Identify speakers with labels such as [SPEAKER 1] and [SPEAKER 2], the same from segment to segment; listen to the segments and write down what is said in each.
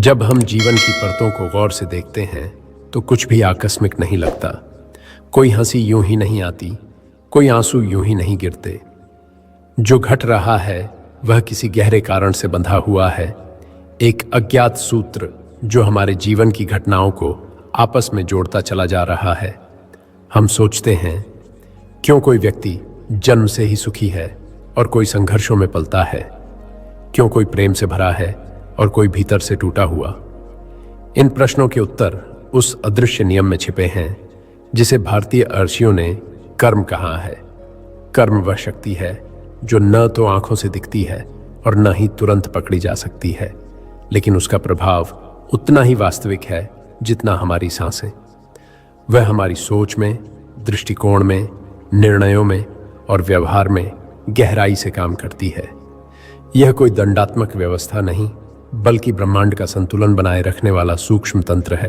[SPEAKER 1] जब हम जीवन की परतों को गौर से देखते हैं तो कुछ भी आकस्मिक नहीं लगता। कोई हंसी यूं ही नहीं आती, कोई आंसू यूं ही नहीं गिरते। जो घट रहा है वह किसी गहरे कारण से बंधा हुआ है, एक अज्ञात सूत्र जो हमारे जीवन की घटनाओं को आपस में जोड़ता चला जा रहा है। हम सोचते हैं क्यों कोई व्यक्ति जन्म से ही सुखी है और कोई संघर्षों में पलता है, क्यों कोई प्रेम से भरा है और कोई भीतर से टूटा हुआ। इन प्रश्नों के उत्तर उस अदृश्य नियम में छिपे हैं जिसे भारतीय अर्षियों ने कर्म कहा है। कर्म वह शक्ति है जो न तो आंखों से दिखती है और न ही तुरंत पकड़ी जा सकती है, लेकिन उसका प्रभाव उतना ही वास्तविक है जितना हमारी सांसें। वह हमारी सोच में, दृष्टिकोण में, निर्णयों में और व्यवहार में गहराई से काम करती है। यह कोई दंडात्मक व्यवस्था नहीं, बल्कि ब्रह्मांड का संतुलन बनाए रखने वाला सूक्ष्म तंत्र है।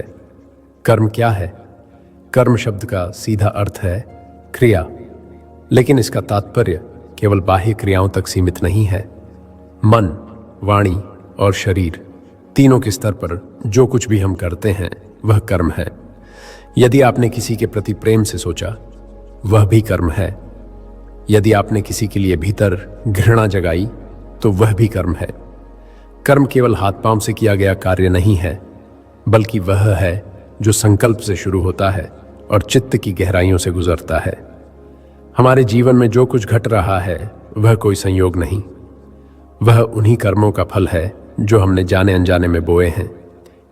[SPEAKER 1] कर्म क्या है? कर्म शब्द का सीधा अर्थ है क्रिया, लेकिन इसका तात्पर्य केवल बाह्य क्रियाओं तक सीमित नहीं है। मन, वाणी और शरीर तीनों के स्तर पर जो कुछ भी हम करते हैं वह कर्म है। यदि आपने किसी के प्रति प्रेम से सोचा, वह भी कर्म है। यदि आपने किसी के लिए भीतर घृणा जगाई, तो वह भी कर्म है। कर्म केवल हाथ पांव से किया गया कार्य नहीं है, बल्कि वह है जो संकल्प से शुरू होता है और चित्त की गहराइयों से गुजरता है। हमारे जीवन में जो कुछ घट रहा है वह कोई संयोग नहीं, वह उन्हीं कर्मों का फल है जो हमने जाने अनजाने में बोए हैं।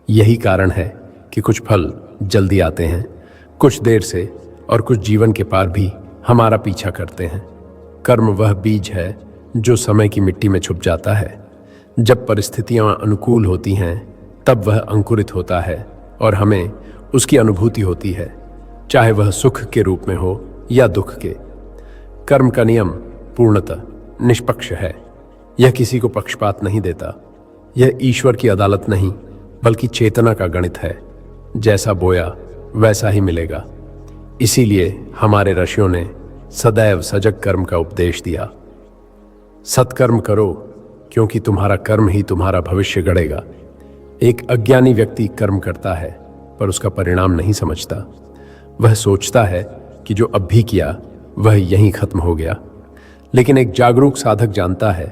[SPEAKER 1] यही कारण है कि कुछ फल जल्दी आते हैं, कुछ देर से, और कुछ जीवन के पार भी हमारा पीछा करते हैं। कर्म वह बीज है जो समय की मिट्टी में छुप जाता है। जब परिस्थितियां अनुकूल होती हैं तब वह अंकुरित होता है और हमें उसकी अनुभूति होती है, चाहे वह सुख के रूप में हो या दुख के। कर्म का नियम पूर्णतः निष्पक्ष है। यह किसी को पक्षपात नहीं देता। यह ईश्वर की अदालत नहीं, बल्कि चेतना का गणित है। जैसा बोया वैसा ही मिलेगा। इसीलिए हमारे ऋषियों ने सदैव सजग कर्म का उपदेश दिया। सत्कर्म करो, क्योंकि तुम्हारा कर्म ही तुम्हारा भविष्य गढ़ेगा। एक अज्ञानी व्यक्ति कर्म करता है पर उसका परिणाम नहीं समझता। वह सोचता है कि जो अब भी किया वह यहीं खत्म हो गया। लेकिन एक जागरूक साधक जानता है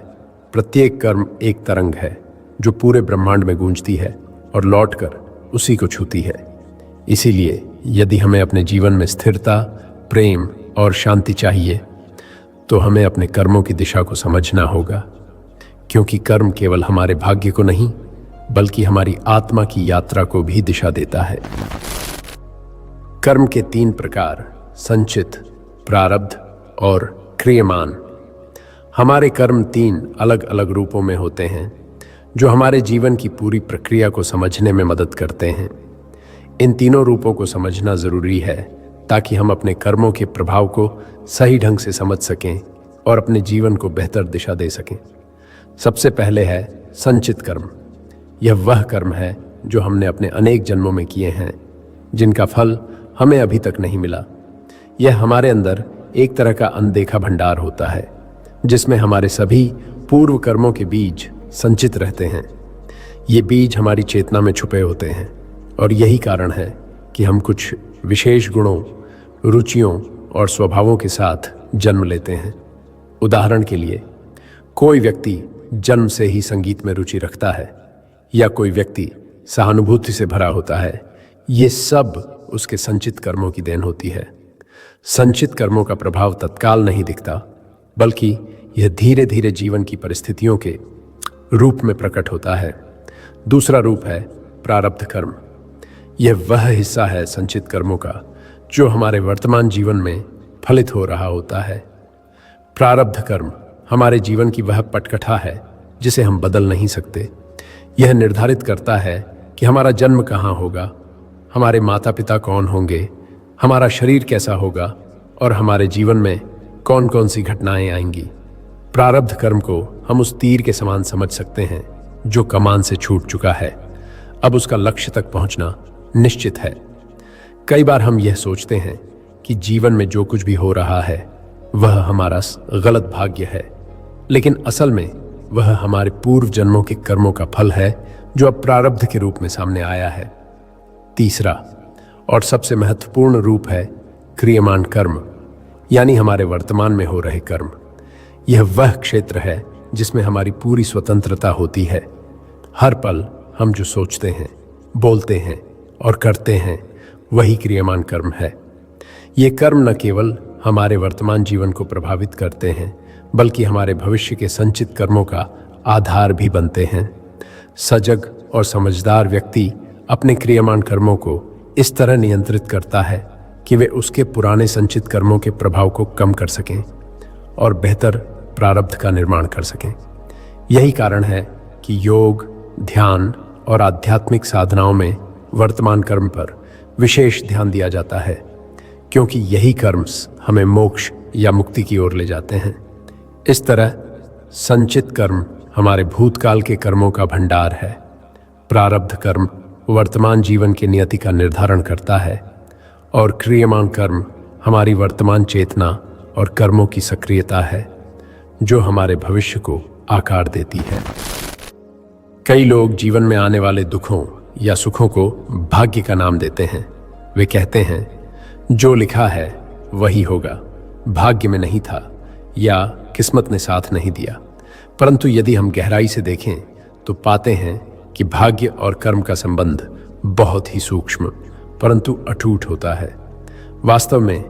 [SPEAKER 1] प्रत्येक कर्म एक तरंग है जो पूरे ब्रह्मांड में गूंजती है और लौटकर उसी को छूती है। इसीलिए यदि हमें अपने जीवन में स्थिरता, प्रेम और शांति चाहिए, तो हमें अपने कर्मों की दिशा को समझना होगा, क्योंकि कर्म केवल हमारे भाग्य को नहीं, बल्कि हमारी आत्मा की यात्रा को भी दिशा देता है। कर्म के 3 प्रकार, संचित, प्रारब्ध और क्रियमान। हमारे कर्म 3 अलग अलग रूपों में होते हैं जो हमारे जीवन की पूरी प्रक्रिया को समझने में मदद करते हैं। इन तीनों रूपों को समझना जरूरी है ताकि हम अपने कर्मों के प्रभाव को सही ढंग से समझ सकें और अपने जीवन को बेहतर दिशा दे सकें। सबसे पहले है संचित कर्म। यह वह कर्म है जो हमने अपने अनेक जन्मों में किए हैं, जिनका फल हमें अभी तक नहीं मिला। यह हमारे अंदर एक तरह का अनदेखा भंडार होता है, जिसमें हमारे सभी पूर्व कर्मों के बीज संचित रहते हैं। ये बीज हमारी चेतना में छुपे होते हैं और यही कारण है कि हम कुछ विशेष गुणों, रुचियों और स्वभावों के साथ जन्म लेते हैं। उदाहरण के लिए, कोई व्यक्ति जन्म से ही संगीत में रुचि रखता है, या कोई व्यक्ति सहानुभूति से भरा होता है। ये सब उसके संचित कर्मों की देन होती है। संचित कर्मों का प्रभाव तत्काल नहीं दिखता, बल्कि यह धीरे धीरे जीवन की परिस्थितियों के रूप में प्रकट होता है। दूसरा रूप है प्रारब्ध कर्म। यह वह हिस्सा है संचित कर्मों का जो हमारे वर्तमान जीवन में फलित हो रहा होता है। प्रारब्ध कर्म हमारे जीवन की वह पटकथा है जिसे हम बदल नहीं सकते। यह निर्धारित करता है कि हमारा जन्म कहाँ होगा, हमारे माता पिता कौन होंगे, हमारा शरीर कैसा होगा और हमारे जीवन में कौन कौन सी घटनाएं आएंगी। प्रारब्ध कर्म को हम उस तीर के समान समझ सकते हैं जो कमान से छूट चुका है। अब उसका लक्ष्य तक पहुंचना निश्चित है। कई बार हम यह सोचते हैं कि जीवन में जो कुछ भी हो रहा है वह हमारा गलत भाग्य है, लेकिन असल में वह हमारे पूर्व जन्मों के कर्मों का फल है जो अब प्रारब्ध के रूप में सामने आया है। तीसरा और सबसे महत्वपूर्ण रूप है क्रियमान कर्म, यानी हमारे वर्तमान में हो रहे कर्म। यह वह क्षेत्र है जिसमें हमारी पूरी स्वतंत्रता होती है। हर पल हम जो सोचते हैं, बोलते हैं और करते हैं वही क्रियमान कर्म है। ये कर्म न केवल हमारे वर्तमान जीवन को प्रभावित करते हैं बल्कि हमारे भविष्य के संचित कर्मों का आधार भी बनते हैं। सजग और समझदार व्यक्ति अपने क्रियमान कर्मों को इस तरह नियंत्रित करता है कि वे उसके पुराने संचित कर्मों के प्रभाव को कम कर सकें और बेहतर प्रारब्ध का निर्माण कर सकें। यही कारण है कि योग, ध्यान और आध्यात्मिक साधनाओं में वर्तमान कर्म पर विशेष ध्यान दिया जाता है, क्योंकि यही कर्म हमें मोक्ष या मुक्ति की ओर ले जाते हैं। इस तरह संचित कर्म हमारे भूतकाल के कर्मों का भंडार है। प्रारब्ध कर्म वर्तमान जीवन के नियति का निर्धारण करता है और क्रियमान कर्म हमारी वर्तमान चेतना और कर्मों की सक्रियता है जो हमारे भविष्य को आकार देती है। कई लोग जीवन में आने वाले दुखों या सुखों को भाग्य का नाम देते हैं। वे कहते हैं जो लिखा है वही होगा, भाग्य में नहीं था या किस्मत ने साथ नहीं दिया। परंतु यदि हम गहराई से देखें तो पाते हैं कि भाग्य और कर्म का संबंध बहुत ही सूक्ष्म परंतु अटूट होता है। वास्तव में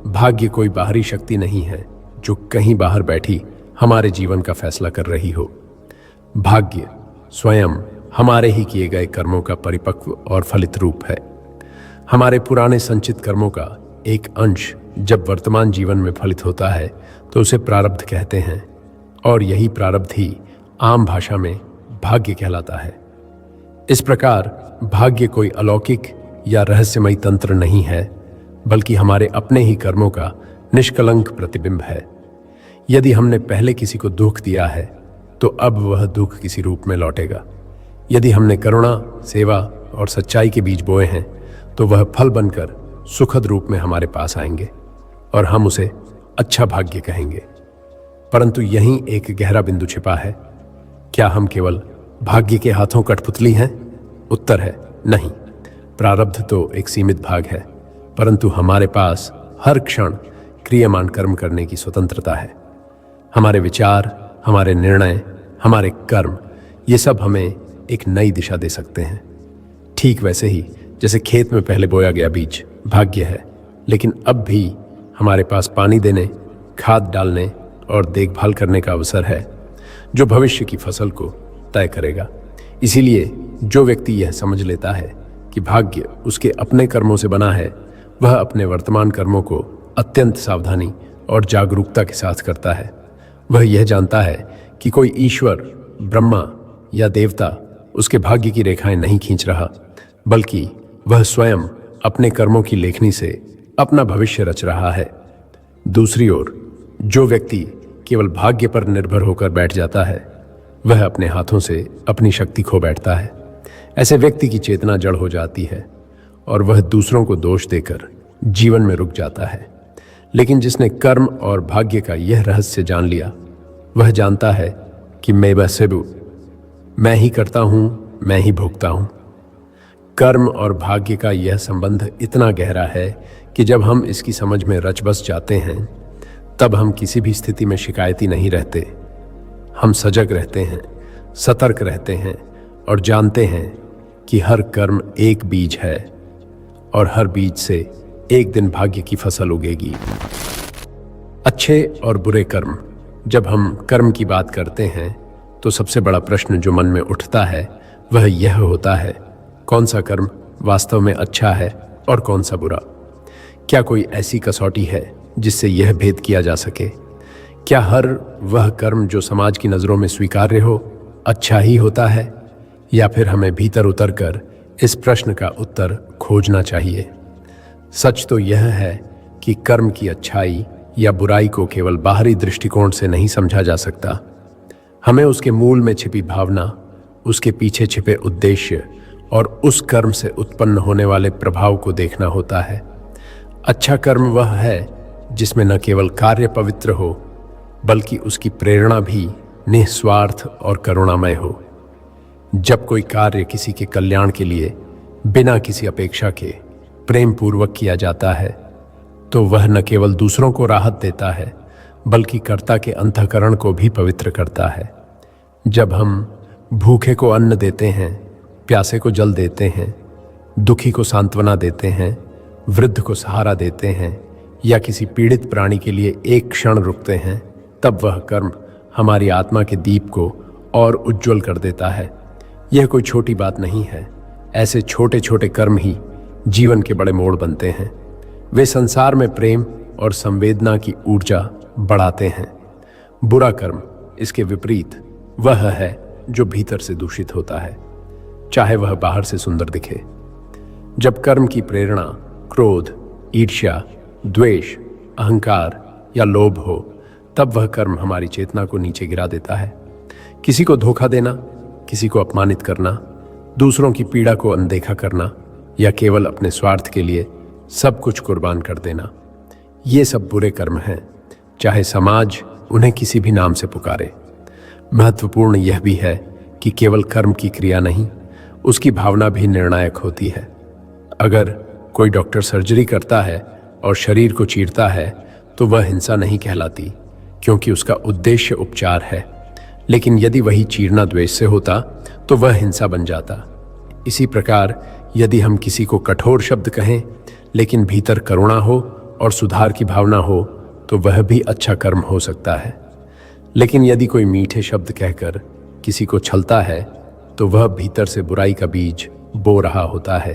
[SPEAKER 1] भाग्य कोई बाहरी शक्ति नहीं है जो कहीं बाहर बैठी हमारे जीवन का फैसला कर रही हो। भाग्य स्वयं हमारे ही किए गए कर्मों का परिपक्व और फलित रूप है। हमारे पुराने संचित कर्मों का एक अंश जब वर्तमान जीवन में फलित होता है तो उसे प्रारब्ध कहते हैं और यही प्रारब्ध ही आम भाषा में भाग्य कहलाता है। इस प्रकार भाग्य कोई अलौकिक या रहस्यमयी तंत्र नहीं है बल्कि हमारे अपने ही कर्मों का निष्कलंक प्रतिबिंब है। यदि हमने पहले किसी को दुख दिया है तो अब वह दुख किसी रूप में लौटेगा। यदि हमने करुणा, सेवा और सच्चाई के बीज बोए हैं तो वह फल बनकर सुखद रूप में हमारे पास आएंगे और हम उसे अच्छा भाग्य कहेंगे। परंतु यहीं एक गहरा बिंदु छिपा है। क्या हम केवल भाग्य के हाथों कठपुतली हैं? उत्तर है नहीं। प्रारब्ध तो एक सीमित भाग है, परंतु हमारे पास हर क्षण क्रियमान कर्म करने की स्वतंत्रता है। हमारे विचार, हमारे निर्णय, हमारे कर्म, ये सब हमें एक नई दिशा दे सकते हैं। ठीक वैसे ही जैसे खेत में पहले बोया गया बीज भाग्य है, लेकिन अब भी हमारे पास पानी देने, खाद डालने और देखभाल करने का अवसर है जो भविष्य की फसल को तय करेगा। इसीलिए जो व्यक्ति यह समझ लेता है कि भाग्य उसके अपने कर्मों से बना है, वह अपने वर्तमान कर्मों को अत्यंत सावधानी और जागरूकता के साथ करता है। वह यह जानता है कि कोई ईश्वर, ब्रह्मा या देवता उसके भाग्य की रेखाएं नहीं खींच रहा, बल्कि वह स्वयं अपने कर्मों की लेखनी से अपना भविष्य रच रहा है। दूसरी ओर जो व्यक्ति केवल भाग्य पर निर्भर होकर बैठ जाता है, वह अपने हाथों से अपनी शक्ति खो बैठता है। ऐसे व्यक्ति की चेतना जड़ हो जाती है और वह दूसरों को दोष देकर जीवन में रुक जाता है। लेकिन जिसने कर्म और भाग्य का यह रहस्य जान लिया, वह जानता है कि मैं ही करता हूं, मैं ही भोगता हूं। कर्म और भाग्य का यह संबंध इतना गहरा है कि जब हम इसकी समझ में रच बस जाते हैं तब हम किसी भी स्थिति में शिकायती नहीं रहते। हम सजग रहते हैं, सतर्क रहते हैं और जानते हैं कि हर कर्म एक बीज है और हर बीज से एक दिन भाग्य की फसल उगेगी। अच्छे और बुरे कर्म, जब हम कर्म की बात करते हैं तो सबसे बड़ा प्रश्न जो मन में उठता है वह यह होता है, कौन सा कर्म वास्तव में अच्छा है और कौन सा बुरा? क्या कोई ऐसी कसौटी है जिससे यह भेद किया जा सके? क्या हर वह कर्म जो समाज की नज़रों में स्वीकार्य हो अच्छा ही होता है, या फिर हमें भीतर उतरकर इस प्रश्न का उत्तर खोजना चाहिए? सच तो यह है कि कर्म की अच्छाई या बुराई को केवल बाहरी दृष्टिकोण से नहीं समझा जा सकता। हमें उसके मूल में छिपी भावना, उसके पीछे छिपे उद्देश्य और उस कर्म से उत्पन्न होने वाले प्रभाव को देखना होता है। अच्छा कर्म वह है जिसमें न केवल कार्य पवित्र हो, बल्कि उसकी प्रेरणा भी निस्वार्थ और करुणामय हो। जब कोई कार्य किसी के कल्याण के लिए बिना किसी अपेक्षा के प्रेम पूर्वक किया जाता है तो वह न केवल दूसरों को राहत देता है बल्कि कर्ता के अंतःकरण को भी पवित्र करता है। जब हम भूखे को अन्न देते हैं, प्यासे को जल देते हैं, दुखी को सांत्वना देते हैं, वृद्ध को सहारा देते हैं या किसी पीड़ित प्राणी के लिए एक क्षण रुकते हैं, तब वह कर्म हमारी आत्मा के दीप को और उज्ज्वल कर देता है। यह कोई छोटी बात नहीं है। ऐसे छोटे छोटे कर्म ही जीवन के बड़े मोड़ बनते हैं। वे संसार में प्रेम और संवेदना की ऊर्जा बढ़ाते हैं। बुरा कर्म, इसके विपरीत, वह है जो भीतर से दूषित होता है, चाहे वह बाहर से सुंदर दिखे। जब कर्म की प्रेरणा क्रोध, ईर्ष्या, द्वेष, अहंकार या लोभ हो, तब वह कर्म हमारी चेतना को नीचे गिरा देता है। किसी को धोखा देना, किसी को अपमानित करना, दूसरों की पीड़ा को अनदेखा करना या केवल अपने स्वार्थ के लिए सब कुछ कुर्बान कर देना, ये सब बुरे कर्म हैं, चाहे समाज उन्हें किसी भी नाम से पुकारे। महत्वपूर्ण यह भी है कि केवल कर्म की क्रिया नहीं, उसकी भावना भी निर्णायक होती है। अगर कोई डॉक्टर सर्जरी करता है और शरीर को चीरता है तो वह हिंसा नहीं कहलाती, क्योंकि उसका उद्देश्य उपचार है। लेकिन यदि वही चीरना द्वेष से होता तो वह हिंसा बन जाता। इसी प्रकार यदि हम किसी को कठोर शब्द कहें लेकिन भीतर करुणा हो और सुधार की भावना हो तो वह भी अच्छा कर्म हो सकता है। लेकिन यदि कोई मीठे शब्द कहकर किसी को छलता है तो वह भीतर से बुराई का बीज बो रहा होता है।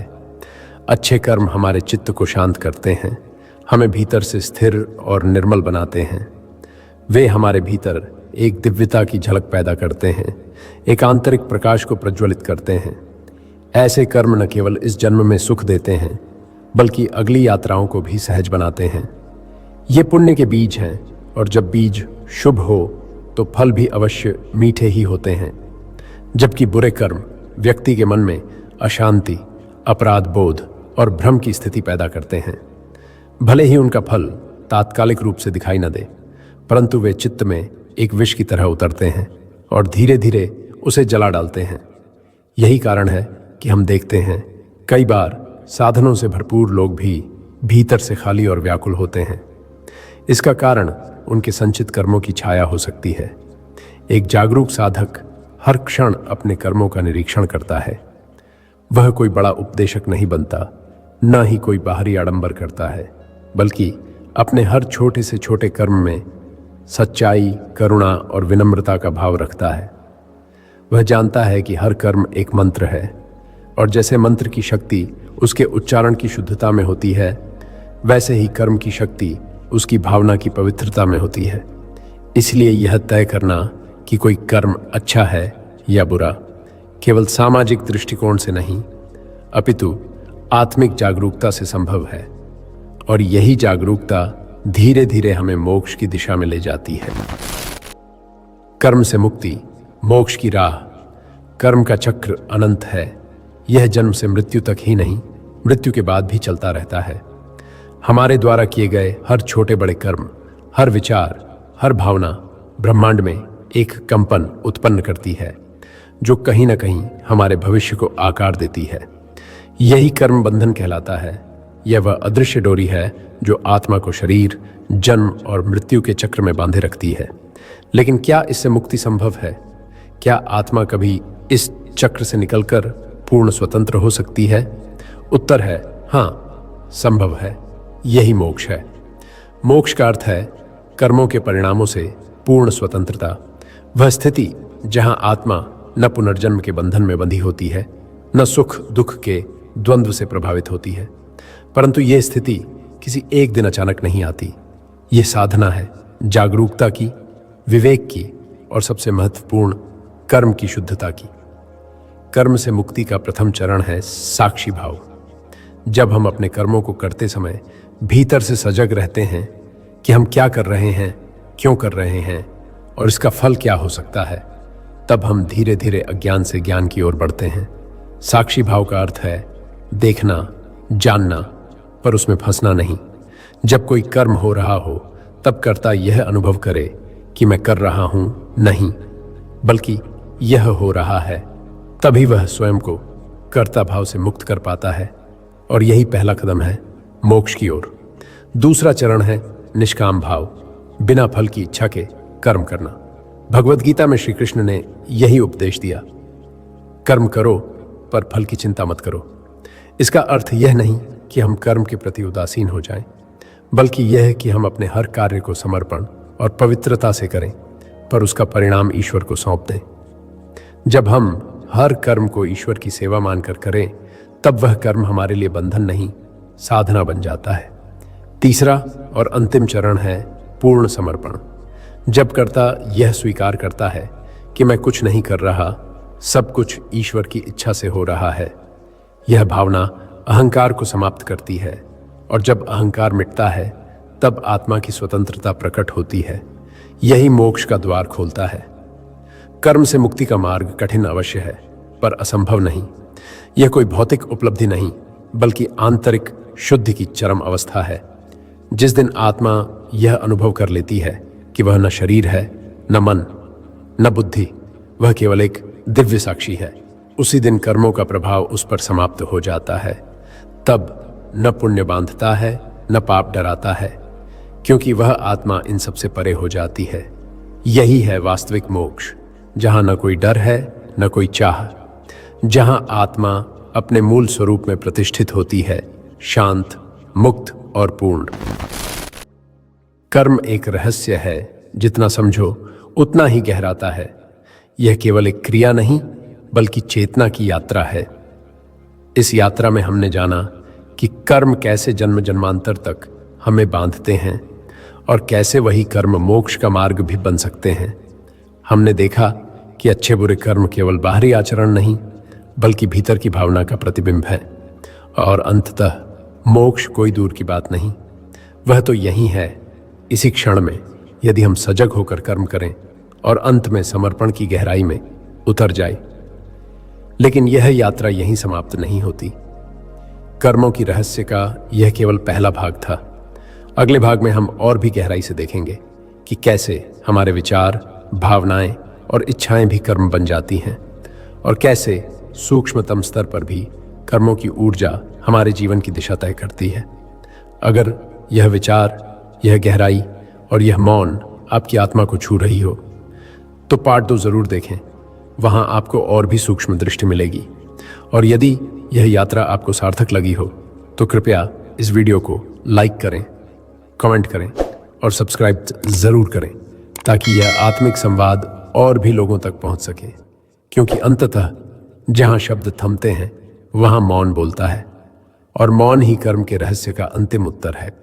[SPEAKER 1] अच्छे कर्म हमारे चित्त को शांत करते हैं, हमें भीतर से स्थिर और निर्मल बनाते हैं। वे हमारे भीतर एक दिव्यता की झलक पैदा करते हैं, एक आंतरिक प्रकाश को प्रज्वलित करते हैं। ऐसे कर्म न केवल इस जन्म में सुख देते हैं बल्कि अगली यात्राओं को भी सहज बनाते हैं। ये पुण्य के बीज हैं और जब बीज शुभ हो तो फल भी अवश्य मीठे ही होते हैं। जबकि बुरे कर्म व्यक्ति के मन में अशांति, अपराध बोध और भ्रम की स्थिति पैदा करते हैं। भले ही उनका फल तात्कालिक रूप से दिखाई न दे, परंतु वे चित्त में एक विष की तरह उतरते हैं और धीरे धीरे उसे जला डालते हैं। यही कारण है कि हम देखते हैं कई बार साधनों से भरपूर लोग भी भीतर से खाली और व्याकुल होते हैं। इसका कारण उनके संचित कर्मों की छाया हो सकती है। एक जागरूक साधक हर क्षण अपने कर्मों का निरीक्षण करता है। वह कोई बड़ा उपदेशक नहीं बनता, न ही कोई बाहरी आडंबर करता है, बल्कि अपने हर छोटे से छोटे कर्म में सच्चाई, करुणा और विनम्रता का भाव रखता है। वह जानता है कि हर कर्म एक मंत्र है और जैसे मंत्र की शक्ति उसके उच्चारण की शुद्धता में होती है, वैसे ही कर्म की शक्ति उसकी भावना की पवित्रता में होती है। इसलिए यह तय करना कि कोई कर्म अच्छा है या बुरा केवल सामाजिक दृष्टिकोण से नहीं, अपितु आत्मिक जागरूकता से संभव है। और यही जागरूकता धीरे धीरे हमें मोक्ष की दिशा में ले जाती है। कर्म से मुक्ति, मोक्ष की राह। कर्म का चक्र अनंत है। यह जन्म से मृत्यु तक ही नहीं, मृत्यु के बाद भी चलता रहता है। हमारे द्वारा किए गए हर छोटे बड़े कर्म, हर विचार, हर भावना ब्रह्मांड में एक कंपन उत्पन्न करती है जो कहीं ना कहीं हमारे भविष्य को आकार देती है। यही कर्म बंधन कहलाता है। यह वह अदृश्य डोरी है जो आत्मा को शरीर, जन्म और मृत्यु के चक्र में बांधे रखती है। लेकिन क्या इससे मुक्ति संभव है? क्या आत्मा कभी इस चक्र से निकलकर पूर्ण स्वतंत्र हो सकती है? उत्तर है हाँ, संभव है। यही मोक्ष है। मोक्ष का अर्थ है कर्मों के परिणामों से पूर्ण स्वतंत्रता। वह स्थिति जहां आत्मा न पुनर्जन्म के बंधन में बंधी होती है, न सुख दुख के द्वंद्व से प्रभावित होती है। परंतु यह स्थिति किसी एक दिन अचानक नहीं आती। यह साधना है जागरूकता की, विवेक की और सबसे महत्वपूर्ण कर्म की शुद्धता की। कर्म से मुक्ति का प्रथम चरण है साक्षी भाव। जब हम अपने कर्मों को करते समय भीतर से सजग रहते हैं कि हम क्या कर रहे हैं, क्यों कर रहे हैं और इसका फल क्या हो सकता है, तब हम धीरे धीरे अज्ञान से ज्ञान की ओर बढ़ते हैं। साक्षी भाव का अर्थ है देखना, जानना, पर उसमें फंसना नहीं। जब कोई कर्म हो रहा हो तब कर्ता यह अनुभव करे कि मैं कर रहा हूं, नहीं बल्कि यह हो रहा है, तभी वह स्वयं को कर्ता भाव से मुक्त कर पाता है। और यही पहला कदम है मोक्ष की ओर। दूसरा चरण है निष्काम भाव, बिना फल की इच्छा के कर्म करना। भगवत गीता में श्री कृष्ण ने यही उपदेश दिया, कर्म करो पर फल की चिंता मत करो। इसका अर्थ यह नहीं कि हम कर्म के प्रति उदासीन हो जाएं, बल्कि यह कि हम अपने हर कार्य को समर्पण और पवित्रता से करें, पर उसका परिणाम ईश्वर को सौंप दें। जब हम हर कर्म को ईश्वर की सेवा मानकर करें, तब वह कर्म हमारे लिए बंधन नहीं, साधना बन जाता है। तीसरा और अंतिम चरण है पूर्ण समर्पण। जब कर्ता यह स्वीकार करता है कि मैं कुछ नहीं कर रहा, सब कुछ ईश्वर की इच्छा से हो रहा है, यह भावना अहंकार को समाप्त करती है। और जब अहंकार मिटता है, तब आत्मा की स्वतंत्रता प्रकट होती है। यही मोक्ष का द्वार खोलता है। कर्म से मुक्ति का मार्ग कठिन अवश्य है, पर असंभव नहीं। यह कोई भौतिक उपलब्धि नहीं, बल्कि आंतरिक शुद्धि की चरम अवस्था है। जिस दिन आत्मा यह अनुभव कर लेती है कि वह न शरीर है, न मन, न बुद्धि, वह केवल एक दिव्य साक्षी है, उसी दिन कर्मों का प्रभाव उस पर समाप्त हो जाता है। तब न पुण्य बांधता है, न पाप डराता है, क्योंकि वह आत्मा इन सबसे परे हो जाती है। यही है वास्तविक मोक्ष, जहां न कोई डर है, न कोई चाह, जहां आत्मा अपने मूल स्वरूप में प्रतिष्ठित होती है, शांत, मुक्त और पूर्ण। कर्म एक रहस्य है, जितना समझो उतना ही गहराता है। यह केवल एक क्रिया नहीं, बल्कि चेतना की यात्रा है। इस यात्रा में हमने जाना कि कर्म कैसे जन्म जन्मांतर तक हमें बांधते हैं और कैसे वही कर्म मोक्ष का मार्ग भी बन सकते हैं। हमने देखा कि अच्छे बुरे कर्म केवल बाहरी आचरण नहीं, बल्कि भीतर की भावना का प्रतिबिंब है। और अंततः मोक्ष कोई दूर की बात नहीं, वह तो यही है, इसी क्षण में, यदि हम सजग होकर कर्म करें और अंत में समर्पण की गहराई में उतर जाए। लेकिन यह यात्रा यहीं समाप्त नहीं होती। कर्मों की रहस्य का यह केवल पहला भाग था। अगले भाग में हम और भी गहराई से देखेंगे कि कैसे हमारे विचार, भावनाएं और इच्छाएं भी कर्म बन जाती हैं, और कैसे सूक्ष्मतम स्तर पर भी कर्मों की ऊर्जा हमारे जीवन की दिशा तय करती है। अगर यह विचार, यह गहराई और यह मौन आपकी आत्मा को छू रही हो, तो पार्ट 2 जरूर देखें। वहां आपको और भी सूक्ष्म दृष्टि मिलेगी। और यदि यह यात्रा आपको सार्थक लगी हो, तो कृपया इस वीडियो को लाइक करें, कमेंट करें और सब्सक्राइब जरूर करें, ताकि यह आत्मिक संवाद और भी लोगों तक पहुंच सके। क्योंकि अंततः जहां शब्द थमते हैं, वहां मौन बोलता है, और मौन ही कर्म के रहस्य का अंतिम उत्तर है।